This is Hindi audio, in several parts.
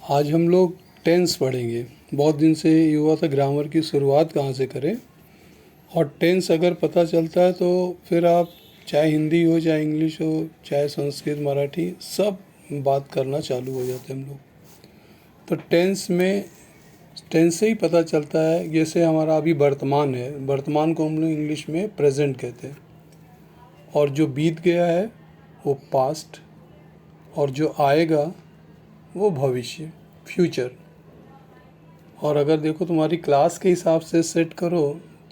आज हम लोग टेंस पढ़ेंगे। बहुत दिन से ये हुआ था ग्रामर की शुरुआत कहाँ से करें, और टेंस अगर पता चलता है तो फिर आप चाहे हिंदी हो, चाहे इंग्लिश हो, चाहे संस्कृत, मराठी, सब बात करना चालू हो जाते हैं हम लोग। तो टेंस से ही पता चलता है। जैसे हमारा अभी वर्तमान है, वर्तमान को हम लोग इंग्लिश में प्रेजेंट कहते हैं, और जो बीत गया है वो पास्ट, और जो आएगा वो भविष्य, फ्यूचर। और अगर देखो तुम्हारी क्लास के हिसाब से सेट करो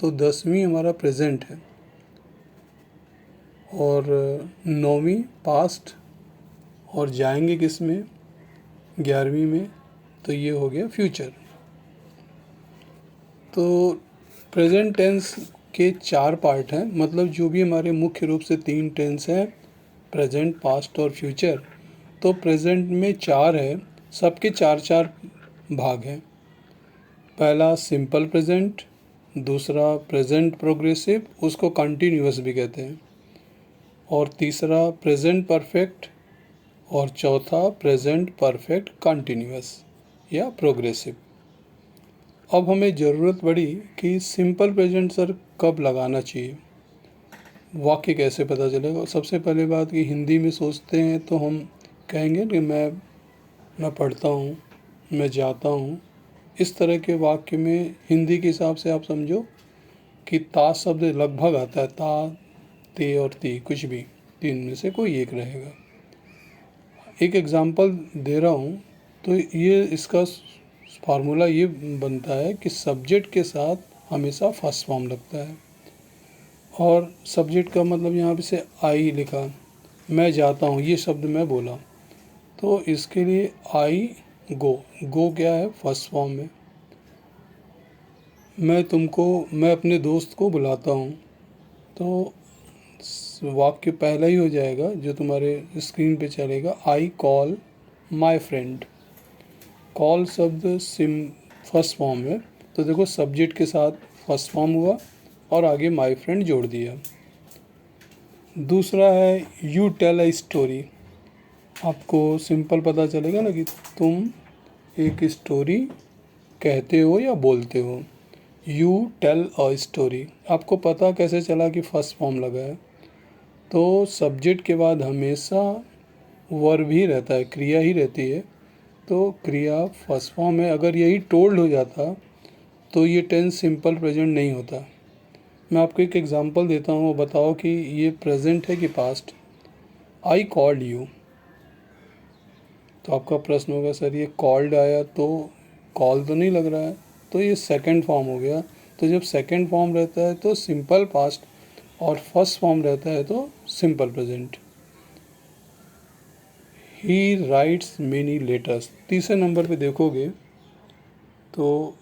तो 10वीं हमारा प्रेजेंट है, और 9वीं पास्ट, और जाएंगे किस में, 11वीं में, तो ये हो गया फ्यूचर। तो प्रेजेंट टेंस के 4 पार्ट हैं, मतलब जो भी हमारे मुख्य रूप से 3 टेंस हैं, प्रेजेंट, पास्ट और फ्यूचर। तो प्रेजेंट में 4 है, सबके 4-4 भाग हैं। पहला सिंपल प्रेजेंट, दूसरा प्रेजेंट प्रोग्रेसिव, उसको कंटिन्यूअस भी कहते हैं, और तीसरा प्रेजेंट परफेक्ट, और चौथा प्रेजेंट परफेक्ट कंटिन्यूअस या प्रोग्रेसिव। अब हमें ज़रूरत पड़ी कि सिंपल प्रेजेंट सर कब लगाना चाहिए, वाक्य कैसे पता चलेगा। सबसे पहले बात कि हिंदी में सोचते हैं तो हम कहेंगे कि मैं पढ़ता हूँ, मैं जाता हूँ। इस तरह के वाक्य में हिंदी के हिसाब से आप समझो कि ता शब्द लगभग आता है, ता, ते और ती, कुछ भी 3 में से कोई एक रहेगा। एक एग्जांपल दे रहा हूँ, तो ये इसका फार्मूला ये बनता है कि सब्जेक्ट के साथ हमेशा फर्स्ट फॉर्म लगता है, और सब्जेक्ट का मतलब यहाँ पे से आई लिखा, मैं जाता हूँ, ये शब्द मैं बोला, तो इसके लिए आई गो क्या है, फर्स्ट फॉर्म में। मैं अपने दोस्त को बुलाता हूँ, तो वाक्य पहला ही हो जाएगा जो तुम्हारे स्क्रीन पे चलेगा, I call my friend. Call शब्द फर्स्ट फॉर्म में, तो देखो सब्जेक्ट के साथ फर्स्ट फॉर्म हुआ और आगे माई फ्रेंड जोड़ दिया। दूसरा है यू टेल अ स्टोरी। आपको सिंपल पता चलेगा ना कि तुम एक स्टोरी कहते हो या बोलते हो। यू टेल अ स्टोरी, आपको पता कैसे चला कि फर्स्ट फॉर्म लगा है, तो सब्जेक्ट के बाद हमेशा वर्ब ही रहता है, क्रिया ही रहती है, तो क्रिया फर्स्ट फॉर्म है। अगर यही टोल्ड हो जाता तो ये टेंस सिंपल प्रेजेंट नहीं होता। मैं आपको एक एग्जांपल देता हूँ, वो बताओ कि ये प्रेजेंट है कि पास्ट। आई कॉल्ड यू, तो आपका प्रश्न होगा सर ये कॉल्ड आया तो कॉल तो नहीं लग रहा है, तो ये सेकंड फॉर्म हो गया। तो जब सेकंड फॉर्म रहता है तो सिंपल पास्ट, और फर्स्ट फॉर्म रहता है तो सिंपल प्रेजेंट। ही राइट्स मेनी लेटर्स, तीसरे नंबर पे देखोगे तो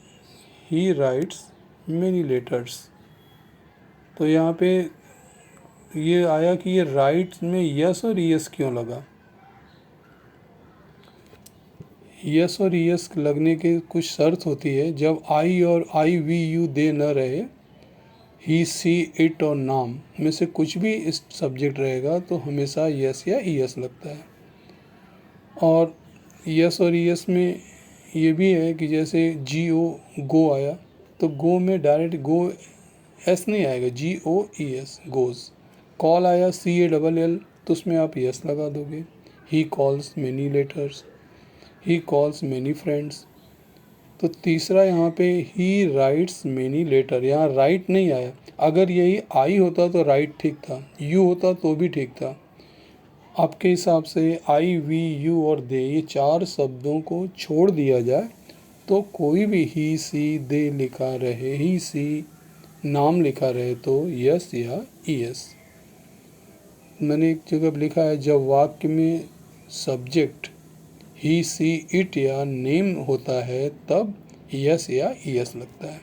ही राइट्स मेनी लेटर्स, तो यहाँ पे ये आया कि ये राइट्स में यस और यस क्यों लगा। यस और यस लगने के कुछ शर्त होती है। जब आई और आई वी यू दे न रहे, ही सी इट और नाम में से कुछ भी इस सब्जेक्ट रहेगा तो हमेशा यस या यस लगता है। और यस और यस में ये भी है कि जैसे जी ओ गो आया, तो गो में डायरेक्ट गो एस नहीं आएगा, जी ओ ई एस, गोज। कॉल आया सी ए डबल एल, तो उसमें आप यस लगा दोगे। He calls many letters, he calls many friends. तो तीसरा यहाँ पे ही राइट्स मेनी लेटर, यहाँ राइट नहीं आया। अगर यही आई होता तो राइट ठीक था, यू होता तो भी ठीक था। आपके हिसाब से आई वी यू और दे, ये 4 शब्दों को छोड़ दिया जाए तो कोई भी ही सी दे लिखा रहे, ही सी नाम लिखा रहे, तो यस या यस। मैंने एक जगह लिखा है, जब वाक्य में सब्जेक्ट ही सी इट या नेम होता है तब यस या यस लगता है।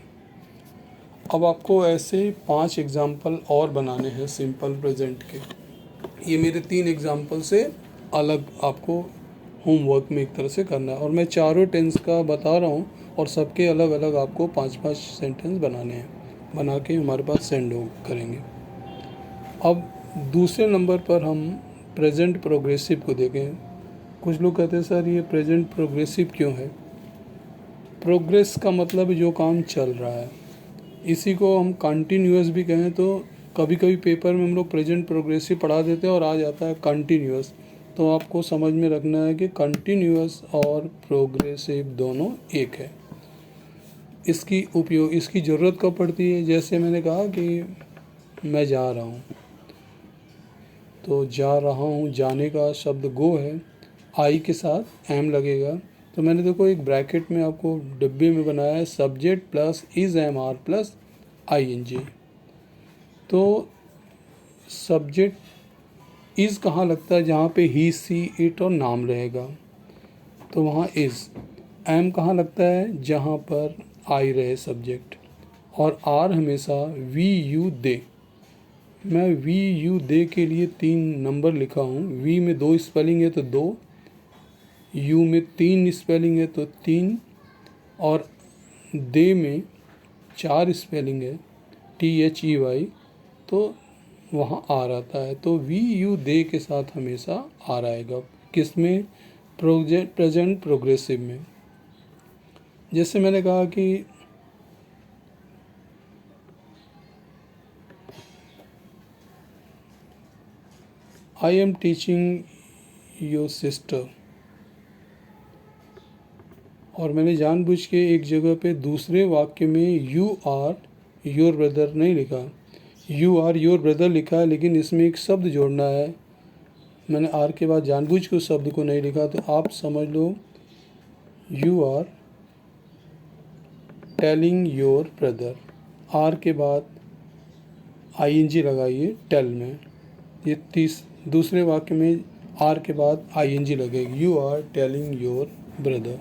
अब आपको ऐसे 5 एग्जाम्पल और बनाने हैं सिंपल प्रेजेंट के। ये मेरे 3 एग्जाम्पल से अलग आपको होमवर्क में एक तरह से करना है, और मैं चारों टेंस का बता रहा हूँ, और सबके अलग अलग आपको 5-5 सेंटेंस बनाने हैं, बना के हमारे पास सेंड करेंगे। अब दूसरे नंबर पर हम प्रेजेंट प्रोग्रेसिव को देखें। कुछ लोग कहते हैं सर ये प्रेजेंट प्रोग्रेसिव क्यों है। प्रोग्रेस का मतलब जो काम चल रहा है, इसी को हम कंटिन्यूअस भी कहें तो कभी कभी पेपर में हम लोग प्रेजेंट प्रोग्रेसिव पढ़ा देते हैं और आ जाता है कंटिन्यूअस। तो आपको समझ में रखना है कि कंटिन्यूअस और प्रोग्रेसिव दोनों एक है। इसकी ज़रूरत कब पड़ती है, जैसे मैंने कहा कि मैं जा रहा हूँ, तो जा रहा हूँ जाने का शब्द गो है, आई के साथ एम लगेगा। तो मैंने देखो एक ब्रैकेट में आपको डिब्बे में बनाया है subject plus is M R plus I N G. तो सब्जेक्ट इज़ कहाँ लगता है, जहाँ पे ही सी इट और नाम रहेगा, तो वहाँ इज़। एम कहाँ लगता है, जहाँ पर आई रहे सब्जेक्ट। और आर हमेशा वी यू दे। मैं वी यू दे के लिए 3 नंबर लिखा हूँ। वी में 2 स्पेलिंग है तो 2, यू में 3 स्पेलिंग है तो 3, और दे में 4 स्पेलिंग है THEY, तो वहाँ आर आता है। तो वी यू दे के साथ हमेशा आर आएगा। किस में, प्रेजेंट प्रोग्रेसिव में। जैसे मैंने कहा कि I am teaching your sister, और मैंने जानबूझ के एक जगह पे दूसरे वाक्य में यू आर योर ब्रदर नहीं लिखा, यू आर योर ब्रदर लिखा है, लेकिन इसमें एक शब्द जोड़ना है। मैंने आर के बाद जानबूझ के उस शब्द को नहीं लिखा, तो आप समझ लो you are telling your brother. R के बाद ING लगाइए टेल में। ये दूसरे वाक्य में आर के बाद ING लगेगी, you are telling your brother.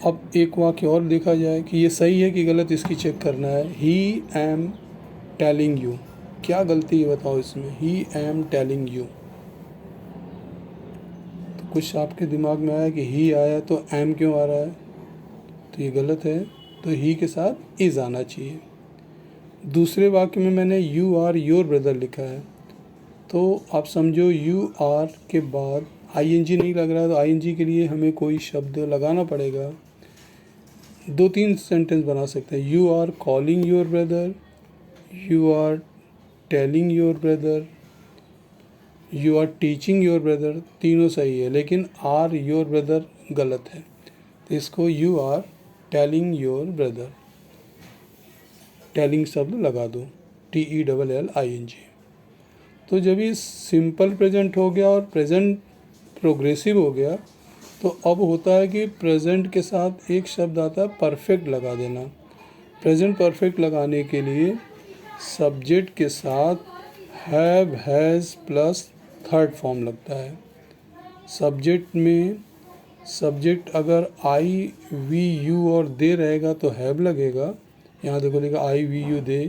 अब एक वाक्य और देखा जाए कि ये सही है कि गलत, इसकी चेक करना है। ही एम टेलिंग यू, क्या गलती है बताओ इसमें। ही एम टेलिंग यू, तो कुछ आपके दिमाग में आया कि ही आया तो एम क्यों आ रहा है, तो ये गलत है। तो ही के साथ इज़ आना चाहिए। दूसरे वाक्य में मैंने यू आर योर ब्रदर लिखा है, तो आप समझो यू आर के बाद ING नहीं लग रहा है, तो ING के लिए हमें कोई शब्द लगाना पड़ेगा। 2-3 सेंटेंस बना सकते हैं। You are calling your brother, you are telling your brother, you are teaching your brother, तीनों सही है, लेकिन आर योर ब्रदर गलत है। तो इसको you are telling your brother, telling शब्द लगा दो, TELLING। तो जब ये सिंपल प्रेजेंट हो गया और प्रेजेंट प्रोग्रेसिव हो गया, तो अब होता है कि प्रेजेंट के साथ एक शब्द आता है परफेक्ट लगा देना। प्रेजेंट परफेक्ट लगाने के लिए सब्जेक्ट के साथ have has plus third form लगता है। सब्जेक्ट में सब्जेक्ट अगर आई वी यू और दे रहेगा तो हैव लगेगा। यहाँ देखो लिखा आई वी यू दे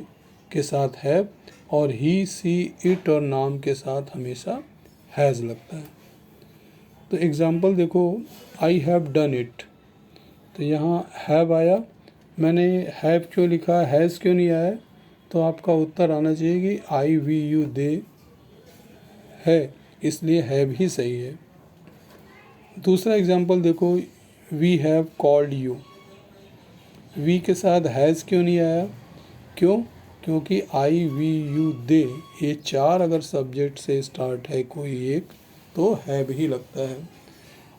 के साथ हैव, और ही सी इट और नाम के साथ हमेशा हैज़ लगता है। तो एग्ज़ाम्पल देखो, आई हैव डन इट, तो यहाँ हैव आया। मैंने हैव क्यों लिखा, हैज़ क्यों नहीं आया, तो आपका उत्तर आना चाहिए कि आई वी यू दे है, इसलिए हैव ही सही है। दूसरा एग्ज़ाम्पल देखो, we have called you, we के साथ हैज़ क्यों नहीं आया, क्योंकि आई वी यू दे ये 4 अगर सब्जेक्ट से स्टार्ट है कोई एक, तो हैव ही लगता है।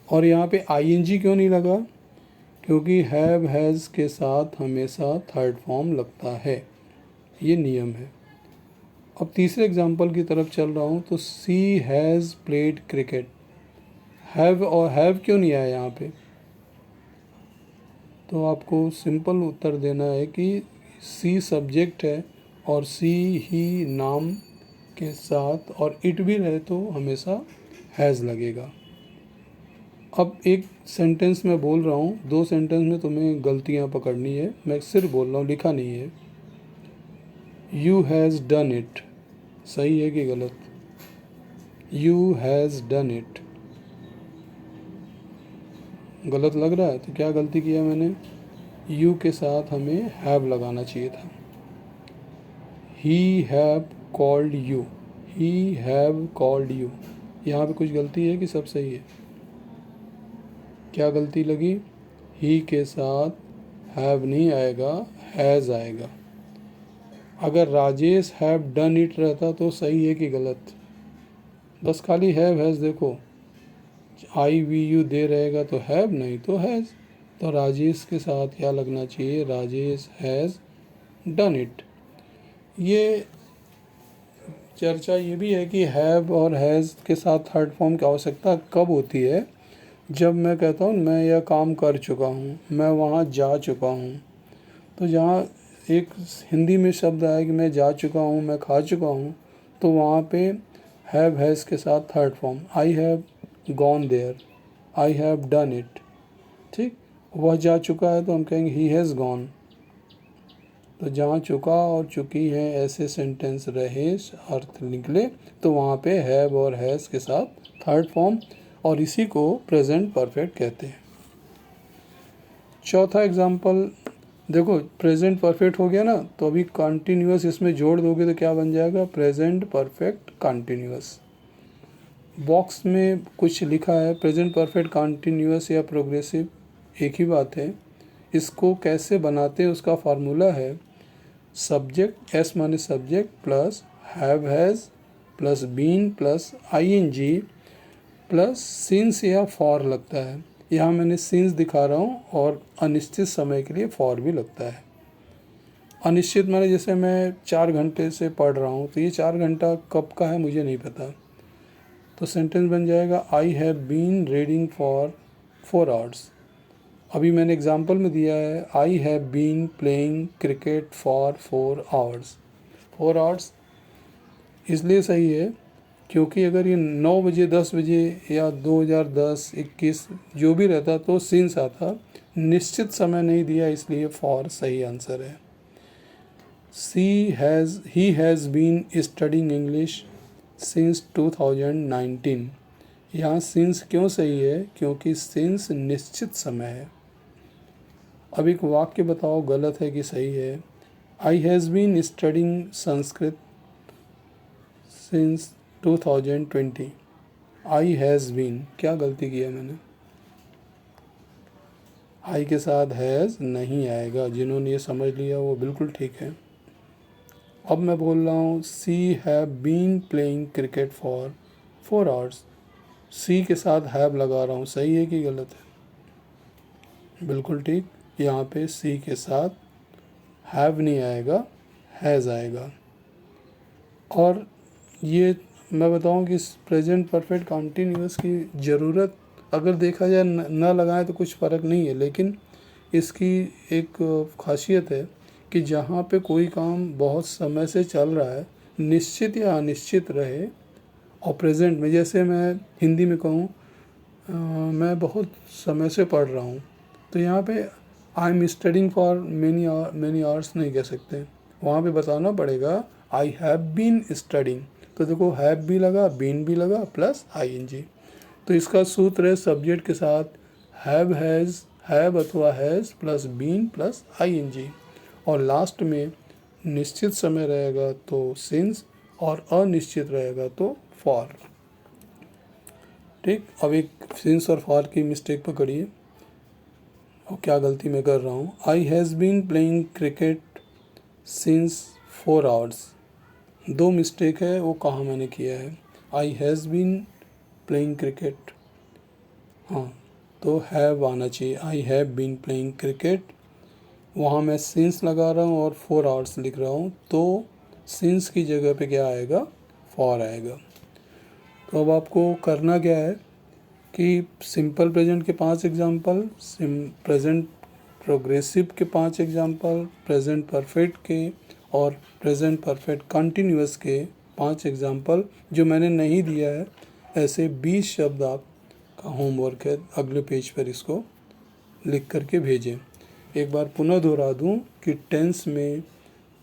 और यहाँ पे ING क्यों नहीं लगा, क्योंकि हैव हैज़ के साथ हमेशा थर्ड फॉर्म लगता है, ये नियम है। अब तीसरे एग्जाम्पल की तरफ चल रहा हूँ, तो सी हैज़ प्लेड क्रिकेट, हैव और हैव क्यों नहीं आया यहाँ पे, तो आपको सिंपल उत्तर देना है कि सी सब्जेक्ट है और सी ही नाम के साथ, और इट भी रहे तो हमेशा हैज़ लगेगा। अब एक सेंटेंस में बोल रहा हूँ, 2 सेंटेंस में तुम्हें गलतियाँ पकड़नी है, मैं सिर्फ बोल रहा हूँ, लिखा नहीं है। यू हैज़ डन इट, सही है कि गलत, यू हैज़ डन इट गलत लग रहा है, तो क्या गलती किया मैंने, यू के साथ हमें हैव लगाना चाहिए था। He have called you, he have called you, यहाँ पे कुछ गलती है कि सब सही है? क्या गलती लगी? ही के साथ हैव नहीं आएगा, हैज़ आएगा। अगर राजेश हैव डन इट रहता तो सही है कि गलत? बस खाली हैव हैज़ देखो, आई वी यू दे रहेगा तो हैव, नहीं तो हैज़। तो राजेश के साथ क्या लगना चाहिए? Rajesh has done it. ये चर्चा ये भी है कि हैव और हैज़ के साथ थर्ड फॉर्म की आवश्यकता कब होती है? जब मैं कहता हूँ मैं यह काम कर चुका हूँ, मैं वहाँ जा चुका हूँ। तो जहाँ एक हिंदी में शब्द आया कि मैं जा चुका हूँ, मैं खा चुका हूँ, तो वहाँ पे हैव हैज़ के साथ third form, I have gone there, I have done it. ठीक, वह जा चुका है तो हम कहेंगे ही हैज़ गॉन। तो जहाँ चुका और चुकी हैं ऐसे सेंटेंस रहे, अर्थ निकले, तो वहाँ पे हैव और हैज़ के साथ थर्ड फॉर्म, और इसी को प्रेजेंट परफेक्ट कहते हैं। चौथा एग्जाम्पल देखो, प्रेजेंट परफेक्ट हो गया ना, तो अभी कॉन्टीन्यूअस इसमें जोड़ दोगे तो क्या बन जाएगा? Present perfect continuous. बॉक्स में कुछ लिखा है प्रेजेंट परफेक्ट कॉन्टीन्यूअस या प्रोग्रेसिव, एक ही बात है। इसको कैसे बनाते हैं उसका फार्मूला है सब्जेक्ट, एस माने subject plus have has plus been plus ING plus since या फॉर लगता है। यहाँ मैंने सिंस दिखा रहा हूँ और अनिश्चित समय के लिए फॉर भी लगता है। अनिश्चित माने जैसे मैं 4 घंटे से पढ़ रहा हूँ, तो ये 4 घंटा कब का है मुझे नहीं पता। तो सेंटेंस बन जाएगा I have been reading for 4 hours. अभी मैंने एग्जाम्पल में दिया है I have been playing cricket for 4 hours. 4 hours इसलिए सही है क्योंकि अगर ये 9 बजे 10 बजे या 2010 21 जो भी रहता तो सिंस आता, निश्चित समय नहीं दिया इसलिए फॉर सही आंसर है। He has been studying English since 2019। यहाँ सिंस क्यों सही है? क्योंकि सिंस निश्चित समय है। अब एक वाक्य बताओ गलत है कि सही है? I has been studying Sanskrit since 2020। I has been, क्या गलती किया मैंने? आई के साथ हैज़ नहीं आएगा। जिन्होंने ये समझ लिया वो बिल्कुल ठीक है। अब मैं बोल रहा हूँ she have been playing cricket for 4 hours. She के साथ हैव लगा रहा हूँ, सही है कि गलत है? बिल्कुल ठीक। यहाँ पे सी के साथ हैव नहीं आएगा, हैज़ आएगा। और ये मैं बताऊं कि प्रेजेंट परफेक्ट कॉन्टीन्यूअस की ज़रूरत अगर देखा जाए न लगाएं तो कुछ फ़र्क नहीं है, लेकिन इसकी एक खासियत है कि जहाँ पे कोई काम बहुत समय से चल रहा है, निश्चित या अनिश्चित रहे, और प्रेजेंट में जैसे मैं हिंदी में कहूँ मैं बहुत समय से पढ़ रहा हूँ, तो यहाँ पे I am studying for many hours नहीं कह सकते। वहाँ पे बताना पड़ेगा आई हैव बीन स्टडिंग। तो देखो हैव भी लगा, बीन भी लगा, प्लस आईएनजी। तो इसका सूत्र है सब्जेक्ट के साथ हैव हैज़, हैव अथवा has plus been plus ING, और लास्ट में निश्चित समय रहेगा तो सिंस और अनिश्चित रहेगा तो फॉर। ठीक, अब एक सिंस और फॉर की मिस्टेक पकड़िए और क्या गलती मैं कर रहा हूँ। I has been playing cricket since 4 hours. 2 mistake है, वो कहाँ मैंने किया है? I has been playing cricket, हाँ तो हैव आना चाहिए। I have been playing cricket, वहाँ मैं सिंस लगा रहा हूँ और 4 आवर्स लिख रहा हूँ, तो सिंस की जगह पे क्या आएगा? फॉर आएगा। तो अब आपको करना क्या है कि सिंपल प्रेजेंट के 5 एग्जाम्पल, प्रेजेंट प्रोग्रेसिव के 5 एग्जाम्पल, प्रेजेंट परफेक्ट के और प्रेजेंट परफेक्ट कंटिन्यूअस के 5 एग्जाम्पल जो मैंने नहीं दिया है, ऐसे 20 शब्द आपका होमवर्क है। अगले पेज पर इसको लिख करके भेजें। एक बार पुनः दोहरा दूं कि टेंस में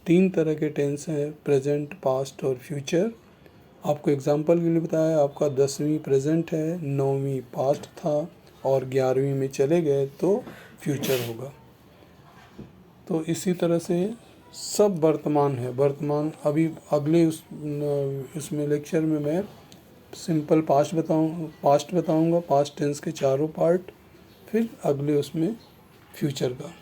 3 तरह के टेंस हैं, प्रेजेंट, पास्ट और फ्यूचर। आपको एग्जाम्पल के लिए बताया, आपका 10वीं प्रेजेंट है, 9वीं पास्ट था और 11वीं में चले गए तो फ्यूचर होगा। तो इसी तरह से सब वर्तमान है, वर्तमान। अभी अगले उसमें लेक्चर में मैं सिंपल पास्ट बताऊंगा, पास्ट टेंस के चारों पार्ट, फिर अगले उसमें फ्यूचर का।